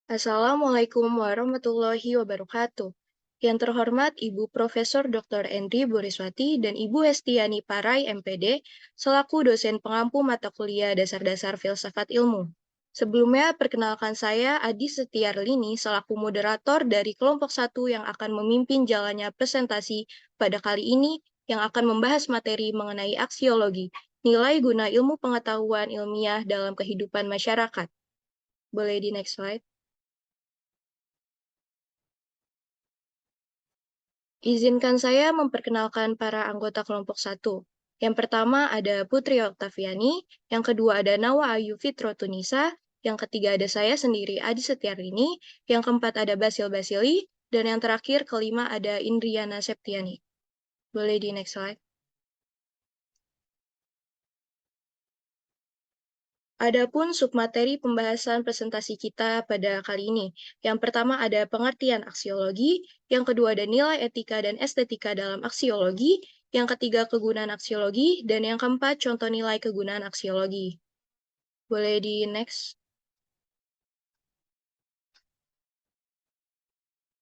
Assalamualaikum warahmatullahi wabarakatuh. Yang terhormat Ibu Profesor Dr. Endri Buriswati dan Ibu Hestiani Parai MPD selaku dosen pengampu mata kuliah dasar-dasar filsafat ilmu. Sebelumnya, perkenalkan saya Adi Setiarlini selaku moderator dari kelompok 1 yang akan memimpin jalannya presentasi pada kali ini yang akan membahas materi mengenai aksiologi, nilai guna ilmu pengetahuan ilmiah dalam kehidupan masyarakat. Boleh di next slide. Izinkan saya memperkenalkan para anggota kelompok 1. Yang pertama ada Putri Oktaviani, yang kedua ada Nawa Ayu Fitrotunisa, yang ketiga ada saya sendiri Adi Setiarini, yang keempat ada Basil Basili, dan yang terakhir kelima ada Indriana Septiani. Boleh di next slide. Adapun submateri pembahasan presentasi kita pada kali ini. Yang pertama ada pengertian aksiologi, yang kedua ada nilai etika dan estetika dalam aksiologi, yang ketiga kegunaan aksiologi, dan yang keempat contoh nilai kegunaan aksiologi. Boleh di next.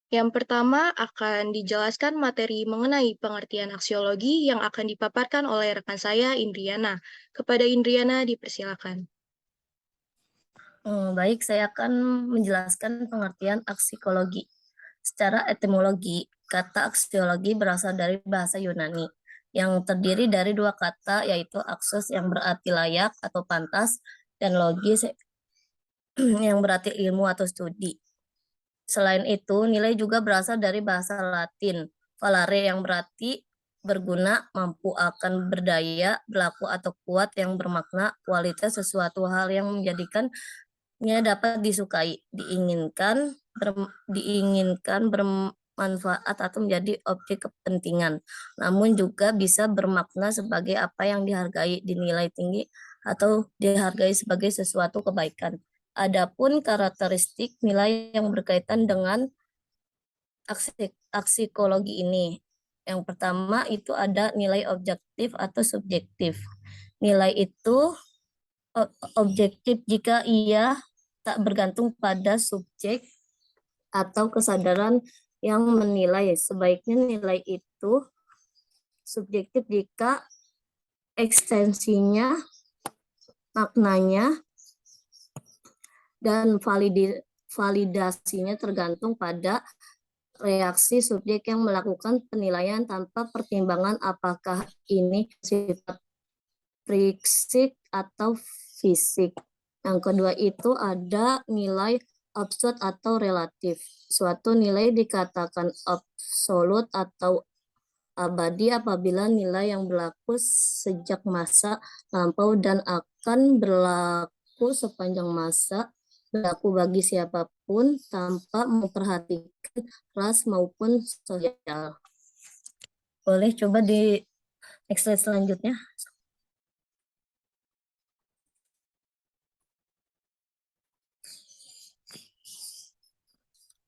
Yang pertama akan dijelaskan materi mengenai pengertian aksiologi yang akan dipaparkan oleh rekan saya, Indriana. Kepada Indriana dipersilakan. Baik, saya akan menjelaskan pengertian aksikologi. Secara etimologi, kata aksiologi berasal dari bahasa Yunani yang terdiri dari dua kata, yaitu aksos yang berarti layak atau pantas, dan logis yang berarti ilmu atau studi. Selain itu, nilai juga berasal dari bahasa Latin, valere yang berarti berguna, mampu akan berdaya, berlaku atau kuat yang bermakna, kualitas sesuatu hal yang menjadikannya dapat disukai, diinginkan bermanfaat atau menjadi objek kepentingan, namun juga bisa bermakna sebagai apa yang dihargai, dinilai tinggi, atau dihargai sebagai sesuatu kebaikan. Adapun karakteristik nilai yang berkaitan dengan aksikologi ini. Yang pertama itu ada nilai objektif atau subjektif. Nilai itu objektif jika ia tak bergantung pada subjek atau kesadaran yang menilai. Sebaiknya nilai itu subjektif jika ekstensinya, maknanya, dan validasinya tergantung pada reaksi subjek yang melakukan penilaian tanpa pertimbangan apakah ini sifat psikik atau fisik. Yang kedua itu ada nilai absolut atau relatif. Suatu nilai dikatakan absolut atau abadi apabila nilai yang berlaku sejak masa lampau dan akan berlaku sepanjang masa, berlaku bagi siapapun tanpa memperhatikan ras maupun sosial. Boleh coba di next slide selanjutnya.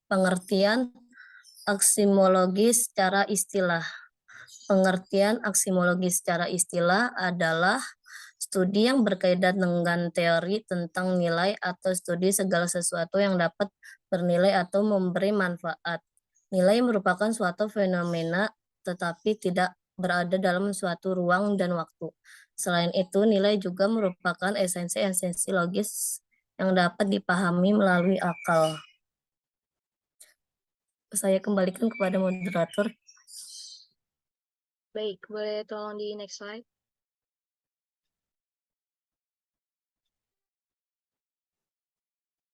Pengertian aksimologi secara istilah. Pengertian aksimologi secara istilah adalah studi yang berkaitan dengan teori tentang nilai atau studi segala sesuatu yang dapat bernilai atau memberi manfaat. Nilai merupakan suatu fenomena tetapi tidak berada dalam suatu ruang dan waktu. Selain itu, nilai juga merupakan esensi-esensi logis yang dapat dipahami melalui akal. Saya kembalikan kepada moderator. Baik, boleh tolong di next slide.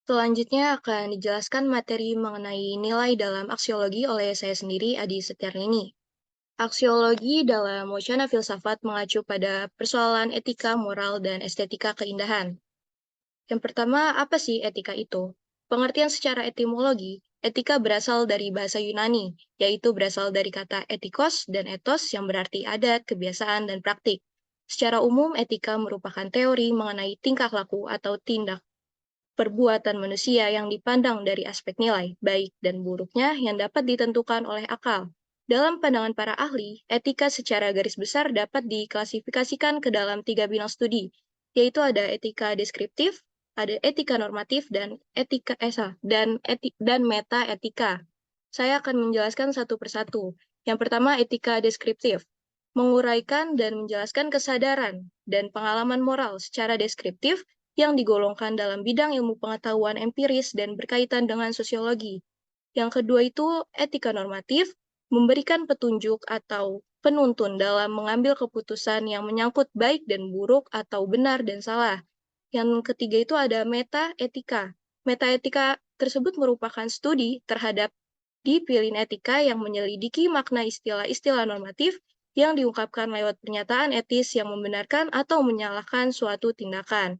Selanjutnya akan dijelaskan materi mengenai nilai dalam aksiologi oleh saya sendiri, Adi Setiarlini. Aksiologi dalam wacana filsafat mengacu pada persoalan etika, moral, dan estetika keindahan. Yang pertama, apa sih etika itu? Pengertian secara etimologi, etika berasal dari bahasa Yunani, yaitu berasal dari kata etikos dan etos yang berarti adat, kebiasaan, dan praktik. Secara umum, etika merupakan teori mengenai tingkah laku atau tindak perbuatan manusia yang dipandang dari aspek nilai, baik dan buruknya yang dapat ditentukan oleh akal. Dalam pandangan para ahli, etika secara garis besar dapat diklasifikasikan ke dalam 3 bidang studi, yaitu ada etika deskriptif, ada etika normatif dan meta etika. Saya akan menjelaskan satu persatu. Yang pertama, etika deskriptif. Menguraikan dan menjelaskan kesadaran dan pengalaman moral secara deskriptif yang digolongkan dalam bidang ilmu pengetahuan empiris dan berkaitan dengan sosiologi. Yang kedua itu etika normatif, memberikan petunjuk atau penuntun dalam mengambil keputusan yang menyangkut baik dan buruk atau benar dan salah. Yang ketiga itu ada meta etika. Meta etika tersebut merupakan studi terhadap disiplin etika yang menyelidiki makna istilah-istilah normatif yang diungkapkan lewat pernyataan etis yang membenarkan atau menyalahkan suatu tindakan.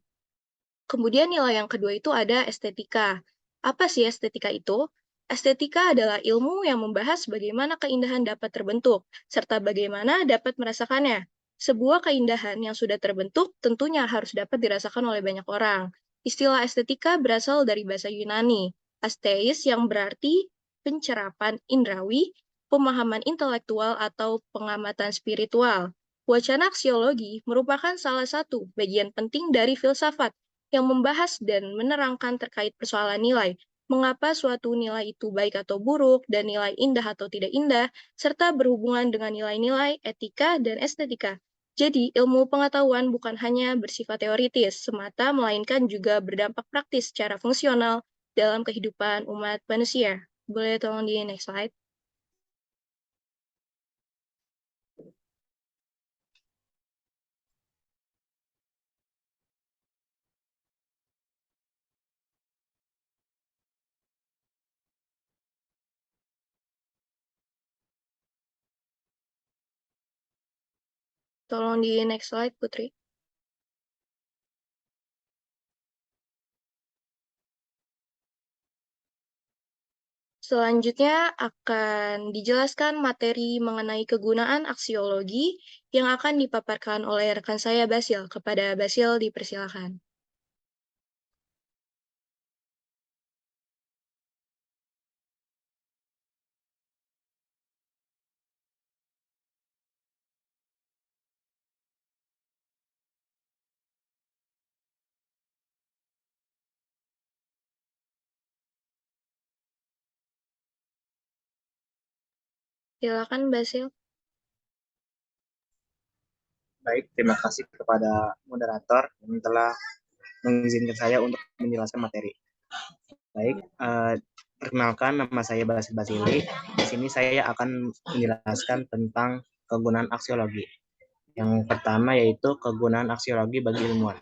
Kemudian nilai yang kedua itu ada estetika. Apa sih estetika itu? Estetika adalah ilmu yang membahas bagaimana keindahan dapat terbentuk, serta bagaimana dapat merasakannya. Sebuah keindahan yang sudah terbentuk tentunya harus dapat dirasakan oleh banyak orang. Istilah estetika berasal dari bahasa Yunani, asteis yang berarti pencerapan indrawi, pemahaman intelektual atau pengamatan spiritual. Wacana aksiologi merupakan salah satu bagian penting dari filsafat yang membahas dan menerangkan terkait persoalan nilai, mengapa suatu nilai itu baik atau buruk, dan nilai indah atau tidak indah, serta berhubungan dengan nilai-nilai etika dan estetika. Jadi, ilmu pengetahuan bukan hanya bersifat teoritis semata, melainkan juga berdampak praktis secara fungsional dalam kehidupan umat manusia. Boleh tolong di next slide? Tolong di next slide, Putri. Selanjutnya akan dijelaskan materi mengenai kegunaan aksiologi yang akan dipaparkan oleh rekan saya Basil. Kepada Basil dipersilakan. Silakan Basil. Baik, terima kasih kepada moderator yang telah mengizinkan saya untuk menjelaskan materi. Baik, perkenalkan nama saya Basil Basili. Di sini saya akan menjelaskan tentang kegunaan aksiologi. Yang pertama yaitu kegunaan aksiologi bagi ilmuwan.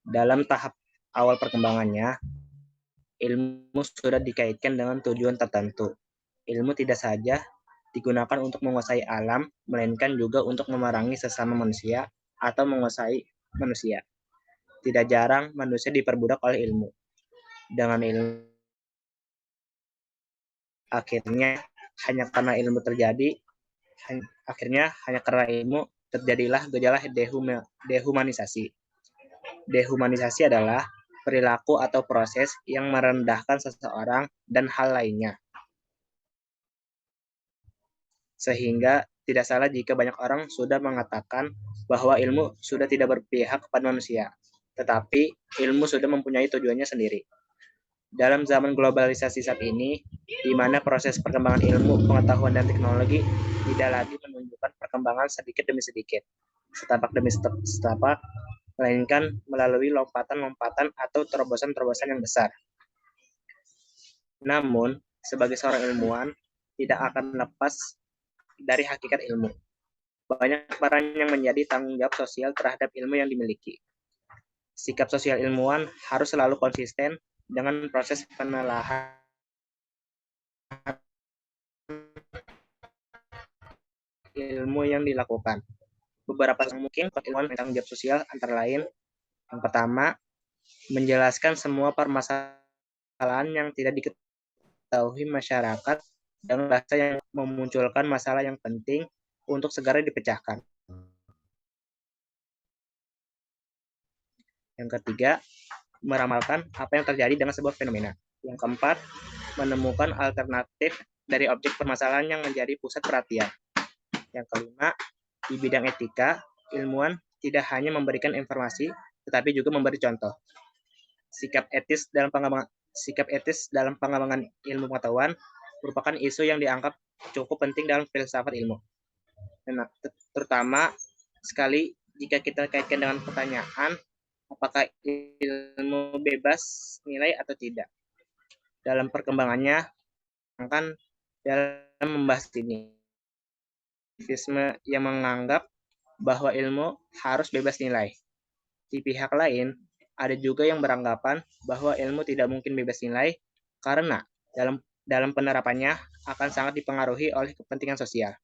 Dalam tahap awal perkembangannya, ilmu sudah dikaitkan dengan tujuan tertentu. Ilmu tidak saja digunakan untuk menguasai alam, melainkan juga untuk memerangi sesama manusia atau menguasai manusia. Tidak jarang manusia diperbudak oleh ilmu. Dengan ilmu, akhirnya hanya karena ilmu terjadilah gejala dehumanisasi. Dehumanisasi adalah perilaku atau proses yang merendahkan seseorang dan hal lainnya. Sehingga tidak salah jika banyak orang sudah mengatakan bahwa ilmu sudah tidak berpihak kepada manusia, tetapi ilmu sudah mempunyai tujuannya sendiri. Dalam zaman globalisasi saat ini, di mana proses perkembangan ilmu, pengetahuan, dan teknologi tidak lagi menunjukkan perkembangan sedikit demi sedikit, setapak demi setapak, melainkan melalui lompatan-lompatan atau terobosan-terobosan yang besar. Namun, sebagai seorang ilmuwan, tidak akan lepas dari hakikat ilmu. Banyak peran yang menjadi tanggung jawab sosial terhadap ilmu yang dimiliki. Sikap sosial ilmuwan harus selalu konsisten dengan proses penelaahan ilmu yang dilakukan. Beberapa yang mungkin ilmuwan tanggung jawab sosial antara lain, yang pertama, menjelaskan semua permasalahan yang tidak diketahui masyarakat dengan bahasa yang memunculkan masalah yang penting untuk segera dipecahkan. Yang ketiga, meramalkan apa yang terjadi dengan sebuah fenomena. Yang keempat, menemukan alternatif dari objek permasalahan yang menjadi pusat perhatian. Yang kelima, di bidang etika, ilmuwan tidak hanya memberikan informasi, tetapi juga memberi contoh. sikap etis dalam pengembangan ilmu pengetahuan merupakan isu yang dianggap cukup penting dalam filsafat ilmu. Nah, terutama sekali jika kita kaitkan dengan pertanyaan apakah ilmu bebas nilai atau tidak. Dalam perkembangannya, akan dalam membahas ini, aktivisme yang menganggap bahwa ilmu harus bebas nilai. Di pihak lain, ada juga yang beranggapan bahwa ilmu tidak mungkin bebas nilai karena dalam penerapannya akan sangat dipengaruhi oleh kepentingan sosial.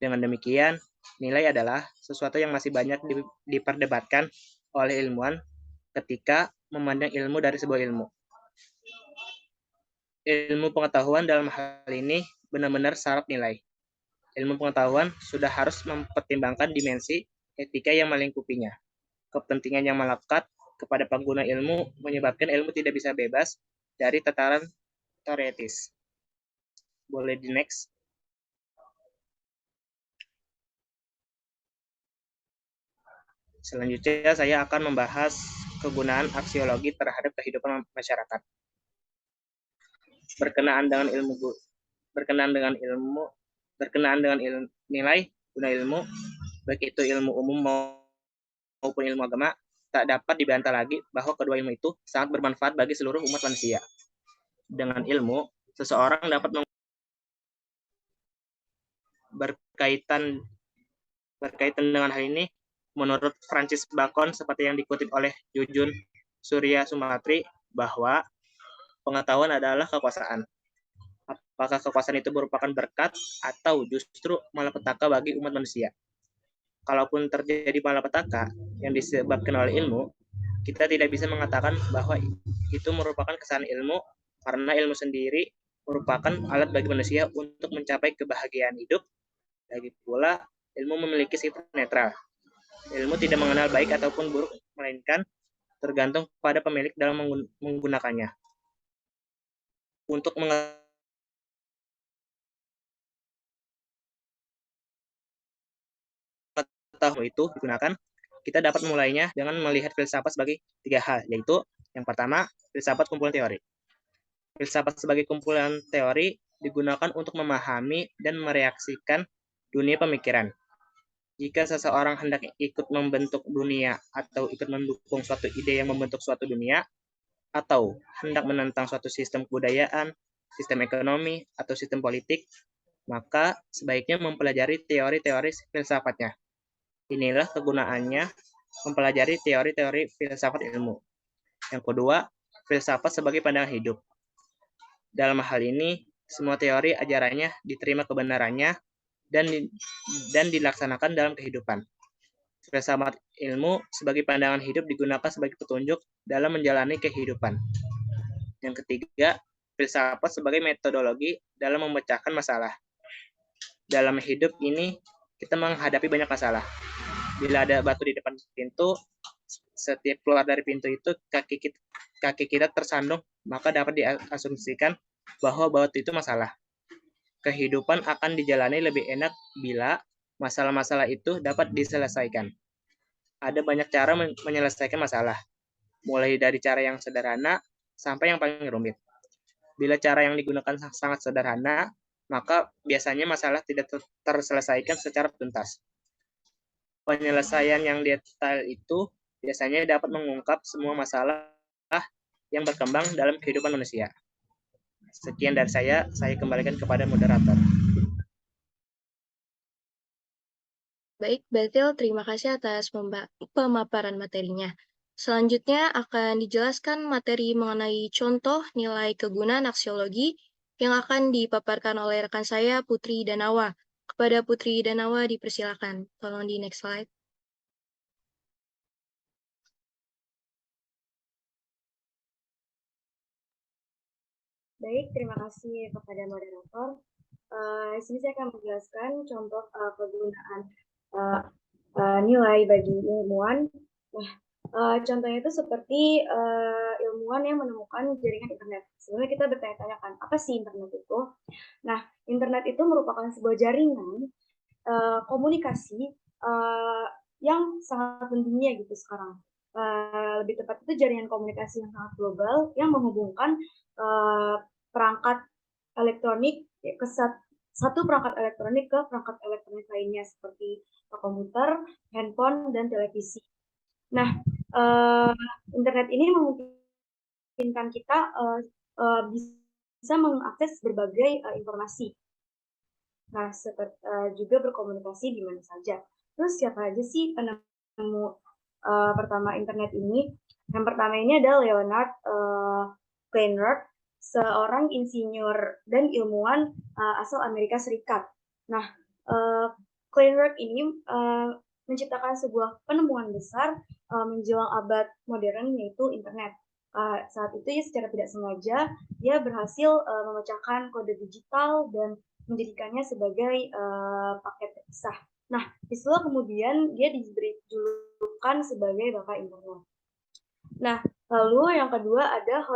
Dengan demikian, nilai adalah sesuatu yang masih banyak diperdebatkan oleh ilmuwan ketika memandang ilmu dari sebuah ilmu. Ilmu pengetahuan dalam hal ini benar-benar syarat nilai. Ilmu pengetahuan sudah harus mempertimbangkan dimensi etika yang melingkupinya. Kepentingan yang melekat kepada pengguna ilmu menyebabkan ilmu tidak bisa bebas dari tataran teoretis. Boleh di next. Selanjutnya saya akan membahas kegunaan aksiologi terhadap kehidupan masyarakat. Berkenaan dengan nilai guna ilmu, baik itu ilmu umum maupun ilmu agama, tak dapat dibantah lagi bahwa kedua ilmu itu sangat bermanfaat bagi seluruh umat manusia. Dengan ilmu, seseorang dapat berkaitan dengan hal ini, menurut Francis Bacon seperti yang dikutip oleh Jujun Surya Sumatri bahwa pengetahuan adalah kekuasaan. Apakah kekuasaan itu merupakan berkat atau justru malapetaka bagi umat manusia? Kalaupun terjadi malapetaka yang disebabkan oleh ilmu, kita tidak bisa mengatakan bahwa itu merupakan kesalahan ilmu karena ilmu sendiri merupakan alat bagi manusia untuk mencapai kebahagiaan hidup. Lagi pula, ilmu memiliki sifat netral. Ilmu tidak mengenal baik ataupun buruk, melainkan tergantung pada pemilik dalam menggunakannya. Untuk mengetahui itu digunakan, kita dapat memulainya dengan melihat filsafat sebagai 3 hal, yaitu yang pertama, filsafat kumpulan teori. Filsafat sebagai kumpulan teori digunakan untuk memahami dan mereaksikan dunia pemikiran. Jika seseorang hendak ikut membentuk dunia atau ikut mendukung suatu ide yang membentuk suatu dunia, atau hendak menentang suatu sistem kebudayaan, sistem ekonomi, atau sistem politik, maka sebaiknya mempelajari teori-teori filsafatnya. Inilah kegunaannya mempelajari teori-teori filsafat ilmu. Yang kedua, filsafat sebagai pandangan hidup. Dalam hal ini, semua teori ajarannya diterima kebenarannya dan dilaksanakan dalam kehidupan. Filsafat ilmu sebagai pandangan hidup digunakan sebagai petunjuk dalam menjalani kehidupan. Yang ketiga, filsafat sebagai metodologi dalam memecahkan masalah. Dalam hidup ini, kita menghadapi banyak masalah. Bila ada batu di depan pintu, setiap keluar dari pintu itu kaki kita tersandung, maka dapat diasumsikan bahwa batu itu masalah. Kehidupan akan dijalani lebih enak bila masalah-masalah itu dapat diselesaikan. Ada banyak cara menyelesaikan masalah, mulai dari cara yang sederhana sampai yang paling rumit. Bila cara yang digunakan sangat sederhana, maka biasanya masalah tidak terselesaikan secara tuntas. Penyelesaian yang detail itu biasanya dapat mengungkap semua masalah yang berkembang dalam kehidupan manusia. Sekian dari saya kembalikan kepada moderator. Baik, Batil, terima kasih atas pemaparan materinya. Selanjutnya akan dijelaskan materi mengenai contoh nilai kegunaan aksiologi yang akan dipaparkan oleh rekan saya, Putri Danawa. Kepada Putri Danawa dipersilakan. Tolong di next slide. Baik, terima kasih kepada moderator. Di sini saya akan menjelaskan contoh kegunaan nilai bagi ilmuwan. Nah, contohnya itu seperti ilmuwan yang menemukan jaringan internet. Sebenarnya kita bertanya-tanya kan, apa sih internet itu? Nah, internet itu merupakan sebuah jaringan komunikasi yang sangat mendunia gitu sekarang. lebih tepat itu jaringan komunikasi yang sangat global yang menghubungkan perangkat elektronik satu perangkat elektronik ke perangkat elektronik lainnya seperti komputer, handphone, dan televisi. Nah, internet ini memungkinkan kita bisa mengakses berbagai informasi. Nah, juga berkomunikasi di mana saja. Terus siapa aja sih penemu pertama internet ini? Yang pertama ini adalah Leonard Kleinrock, seorang insinyur dan ilmuwan asal Amerika Serikat. Nah, Kleinrock ini menciptakan sebuah penemuan besar menjelang abad modern, yaitu internet. Saat itu ya secara tidak sengaja dia berhasil memecahkan kode digital dan menjadikannya sebagai paket terpisah. Nah, disitulah kemudian dia diberi julukan sebagai Bapak Internet. Nah, lalu yang kedua ada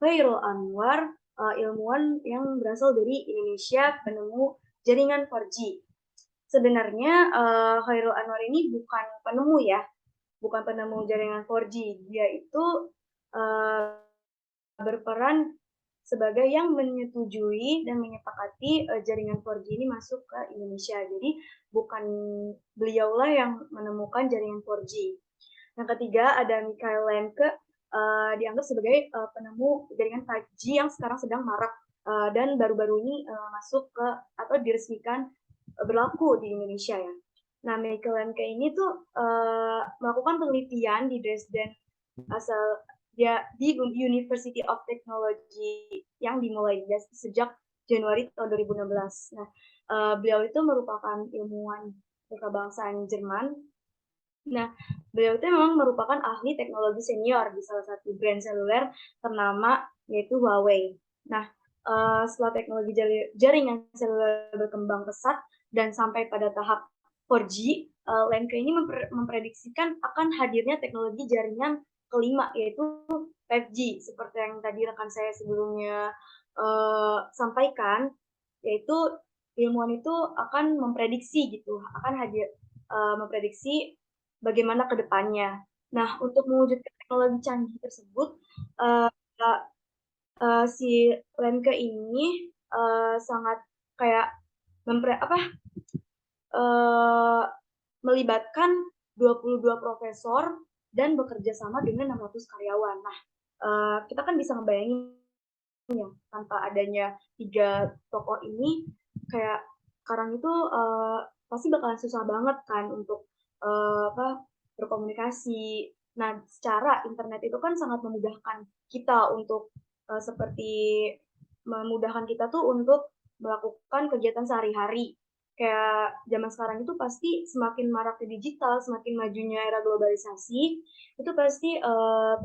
Khairul Anwar, ilmuwan yang berasal dari Indonesia, penemu jaringan 4G. Sebenarnya Khairul Anwar ini bukan penemu ya, bukan penemu jaringan 4G. Dia itu berperan sebagai yang menyetujui dan menyepakati jaringan 4G ini masuk ke Indonesia. Jadi bukan beliaulah yang menemukan jaringan 4G. Yang ketiga ada Michael Lemke, dianggap sebagai penemu jaringan 5G yang sekarang sedang marak dan baru-baru ini masuk ke atau diresmikan berlaku di Indonesia ya. Nah, Michael Lemke ini tuh melakukan penelitian di Dresden asal dia di University of Technology yang dimulai sejak Januari tahun 2016. Nah, beliau itu merupakan ilmuwan berkebangsaan Jerman. Nah, beliau itu memang merupakan ahli teknologi senior di salah satu brand seluler ternama yaitu Huawei. Nah, setelah teknologi jaringan seluler berkembang pesat dan sampai pada tahap 4G, Lemke ini memprediksikan akan hadirnya teknologi jaringan kelima yaitu 5G seperti yang tadi rekan saya sebelumnya sampaikan, yaitu ilmuwan itu akan memprediksi gitu, akan hadir memprediksi bagaimana ke depannya. Nah, untuk mewujudkan teknologi canggih tersebut, si Lemke ini sangat kayak melibatkan 22 profesor dan bekerja sama dengan 600 karyawan. Nah, kita kan bisa ngebayangin ya, tanpa adanya 3 tokoh ini, kayak sekarang itu pasti bakalan susah banget kan untuk berkomunikasi. Nah, secara internet itu kan sangat memudahkan kita untuk seperti memudahkan kita tuh untuk melakukan kegiatan sehari-hari. Kayak zaman sekarang itu pasti semakin maraknya digital, semakin majunya era globalisasi, itu pasti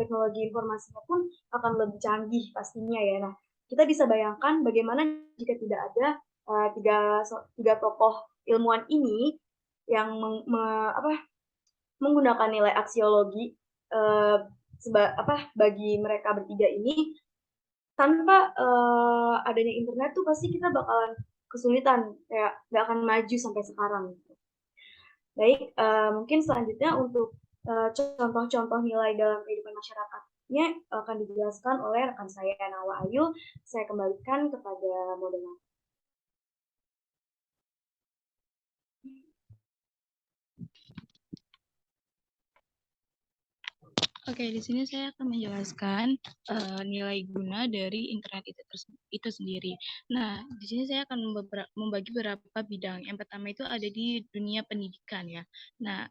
teknologi informasinya pun akan lebih canggih pastinya ya. Nah, kita bisa bayangkan bagaimana jika tidak ada tiga tokoh ilmuwan ini yang menggunakan nilai aksiologi bagi mereka bertiga ini. Tanpa adanya internet tuh pasti kita bakalan kesulitan, kayak nggak akan maju sampai sekarang. Baik, mungkin selanjutnya untuk contoh-contoh nilai dalam kehidupan masyarakatnya akan dijelaskan oleh rekan saya Nawa Ayu. Saya kembalikan kepada moderator. Oke, di sini saya akan menjelaskan nilai guna dari internet itu sendiri. Nah, di sini saya akan membagi beberapa bidang. Yang pertama itu ada di dunia pendidikan ya. Nah,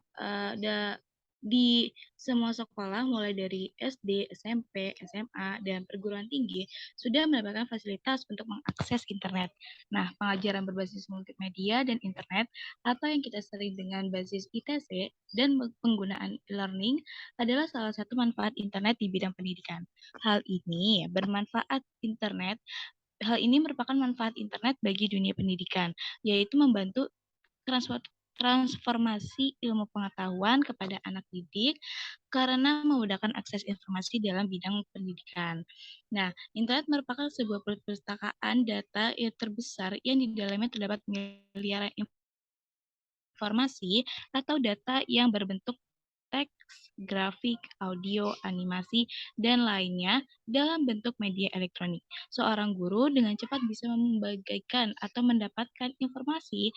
di semua sekolah mulai dari SD, SMP, SMA, dan perguruan tinggi sudah mendapatkan fasilitas untuk mengakses internet. Nah, pengajaran berbasis multimedia dan internet atau yang kita sering dengan basis ITC dan penggunaan e-learning adalah salah satu manfaat internet di bidang pendidikan. Hal ini merupakan manfaat internet bagi dunia pendidikan, yaitu membantu transformasi ilmu pengetahuan kepada anak didik karena memudahkan akses informasi dalam bidang pendidikan. Nah, internet merupakan sebuah perpustakaan data yang terbesar yang di dalamnya terdapat miliaran informasi atau data yang berbentuk teks, grafik, audio, animasi, dan lainnya dalam bentuk media elektronik. Seorang guru dengan cepat bisa membagikan atau mendapatkan informasi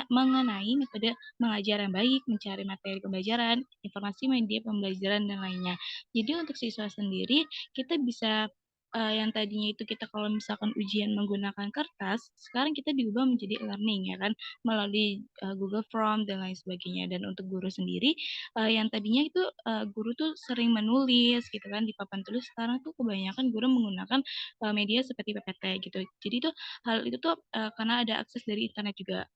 mengenai metode mengajar yang baik, mencari materi pembelajaran, informasi media pembelajaran, dan lainnya. Jadi untuk siswa sendiri, kita bisa yang tadinya itu kita kalau misalkan ujian menggunakan kertas, sekarang kita diubah menjadi e-learning ya kan, melalui Google Form dan lain sebagainya. Dan untuk guru sendiri, yang tadinya itu guru tuh sering menulis gitu kan di papan tulis, sekarang tuh kebanyakan guru menggunakan media seperti PPT gitu. Jadi tuh hal itu tuh karena ada akses dari internet juga.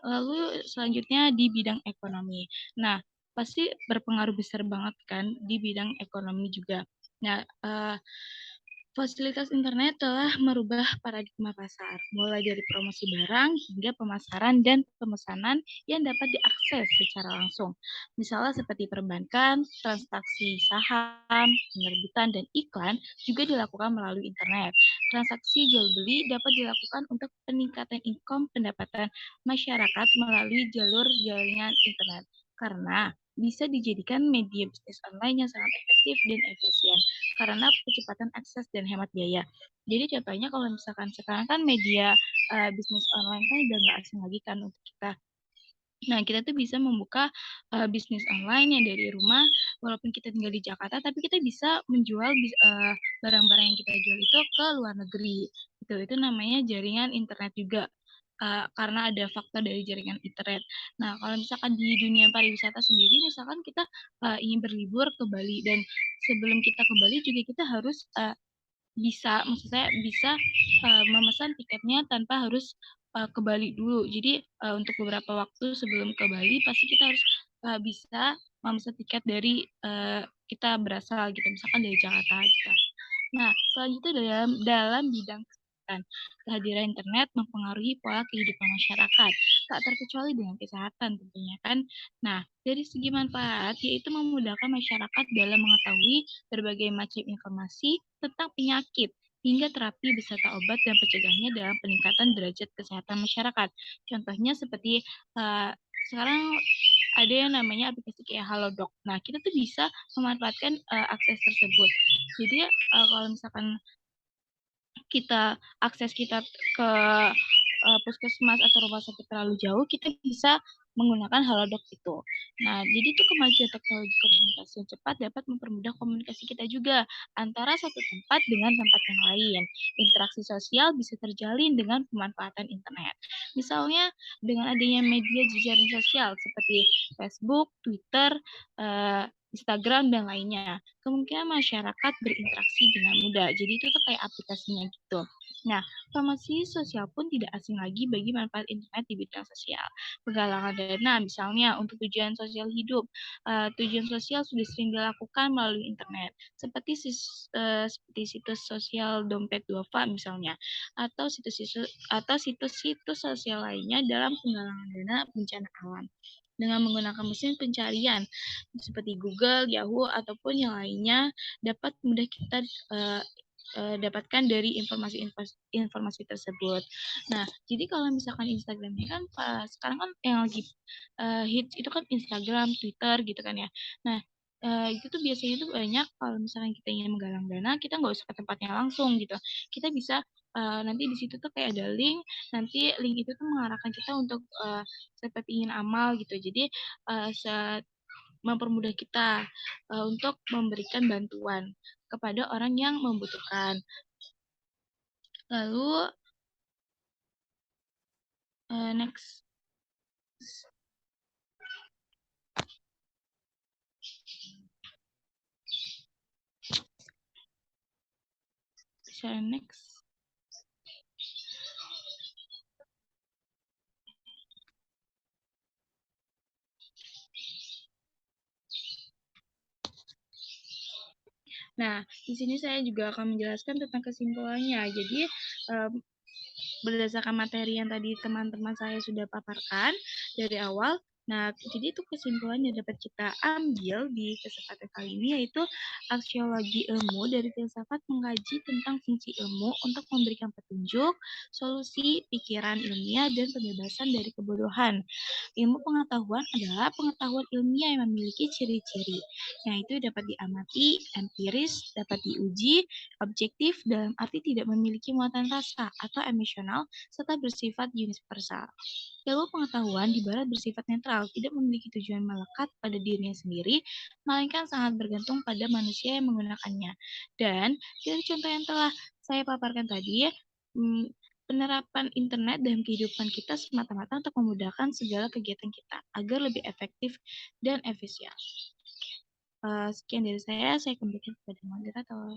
Lalu selanjutnya di bidang ekonomi. Nah, pasti berpengaruh besar banget kan di bidang ekonomi juga. Nah, fasilitas internet telah merubah paradigma pasar, mulai dari promosi barang hingga pemasaran dan pemesanan yang dapat diakses secara langsung. Misalnya seperti perbankan, transaksi saham, penerbitan, dan iklan juga dilakukan melalui internet. Transaksi jual beli dapat dilakukan untuk peningkatan income pendapatan masyarakat melalui jalur jaringan internet. Karena bisa dijadikan media bisnis online yang sangat efektif dan efisien karena kecepatan akses dan hemat biaya. Jadi contohnya kalau misalkan sekarang kan media bisnis online kan udah nggak asing lagi kan untuk kita. Nah, kita tuh bisa membuka bisnis online yang dari rumah, walaupun kita tinggal di Jakarta, tapi kita bisa menjual barang-barang yang kita jual itu ke luar negeri. Itu namanya jaringan internet juga. Karena ada faktor dari jaringan internet. Nah, kalau misalkan di dunia pariwisata sendiri, misalkan kita ingin berlibur ke Bali dan sebelum kita ke Bali juga kita harus maksud saya bisa memesan tiketnya tanpa harus ke Bali dulu. Jadi untuk beberapa waktu sebelum ke Bali pasti kita harus bisa memesan tiket dari kita berasal gitu, misalkan dari Jakarta gitu. Nah, selanjutnya dalam bidang kesehatan, kehadiran internet mempengaruhi pola kehidupan masyarakat, tak terkecuali dengan kesehatan tentunya kan. Nah, dari segi manfaat, yaitu memudahkan masyarakat dalam mengetahui berbagai macam informasi tentang penyakit, hingga terapi beserta obat dan pencegahannya dalam peningkatan derajat kesehatan masyarakat. Contohnya seperti sekarang ada yang namanya aplikasi kayak Halodoc. Nah, kita tuh bisa memanfaatkan akses tersebut. Jadi kalau misalkan akses kita ke puskesmas atau rumah sakit terlalu jauh, kita bisa menggunakan Halodoc itu. Nah, jadi itu kemajuan teknologi komunikasi yang cepat dapat mempermudah komunikasi kita juga antara satu tempat dengan tempat yang lain. Interaksi sosial bisa terjalin dengan pemanfaatan internet. Misalnya dengan adanya media jejaring sosial seperti Facebook, Twitter, Instagram, dan lainnya. Kemungkinan masyarakat berinteraksi dengan mudah. Jadi itu tuh kayak aplikasinya gitu. Nah, promosi sosial pun tidak asing lagi bagi manfaat internet di bidang sosial. Penggalangan dana misalnya untuk tujuan sosial hidup. Tujuan sosial sudah sering dilakukan melalui internet. Seperti situs sosial Dompet Duafa misalnya. Atau situs-situs sosial lainnya dalam penggalangan dana bencana alam dengan menggunakan mesin pencarian seperti Google, Yahoo, ataupun yang lainnya dapat mudah kita dapatkan dari informasi tersebut. Nah, jadi kalau misalkan Instagram ini kan sekarang kan yang lagi hits itu kan Instagram, Twitter gitu kan ya. Nah, itu tuh biasanya tuh banyak kalau misalkan kita ingin menggalang dana, kita nggak usah ke tempatnya langsung gitu. Kita bisa nanti di situ tuh kayak ada link, nanti link itu tuh mengarahkan kita untuk seperti ingin amal gitu. Jadi mempermudah kita untuk memberikan bantuan kepada orang yang membutuhkan. Lalu next. Bisa next. Nah, di sini saya juga akan menjelaskan tentang kesimpulannya. Jadi, berdasarkan materi yang tadi teman-teman saya sudah paparkan dari awal, Nah, jadi itu kesimpulan yang dapat kita ambil di kesempatan kali ini yaitu aksiologi ilmu dari filsafat mengkaji tentang fungsi ilmu untuk memberikan petunjuk, solusi, pikiran ilmiah, dan pembebasan dari kebodohan. Ilmu pengetahuan adalah pengetahuan ilmiah yang memiliki ciri-ciri, yang itu dapat diamati, empiris, dapat diuji, objektif, dalam arti tidak memiliki muatan rasa atau emosional, serta bersifat universal. Ilmu pengetahuan di barat bersifat netral, tidak memiliki tujuan melekat pada dirinya sendiri, melainkan sangat bergantung pada manusia yang menggunakannya. Dan dari contoh yang telah saya paparkan tadi, penerapan internet dalam kehidupan kita semata-mata untuk memudahkan segala kegiatan kita agar lebih efektif dan efisien. Sekian dari saya kembalikan kepada moderator.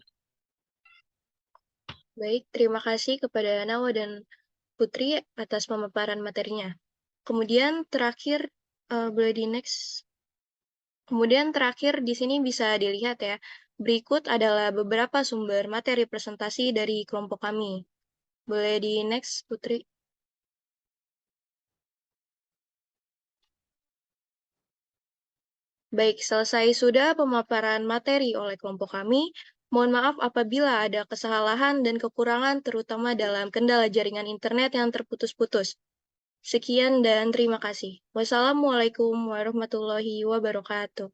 Baik, terima kasih kepada Nawa dan Putri atas pemaparan materinya. Kemudian terakhir, boleh di next. Kemudian terakhir di sini bisa dilihat ya, berikut adalah beberapa sumber materi presentasi dari kelompok kami. Boleh di next, Putri. Baik, selesai sudah pemaparan materi oleh kelompok kami. Mohon maaf apabila ada kesalahan dan kekurangan terutama dalam kendala jaringan internet yang terputus-putus. Sekian dan terima kasih. Wassalamualaikum warahmatullahi wabarakatuh.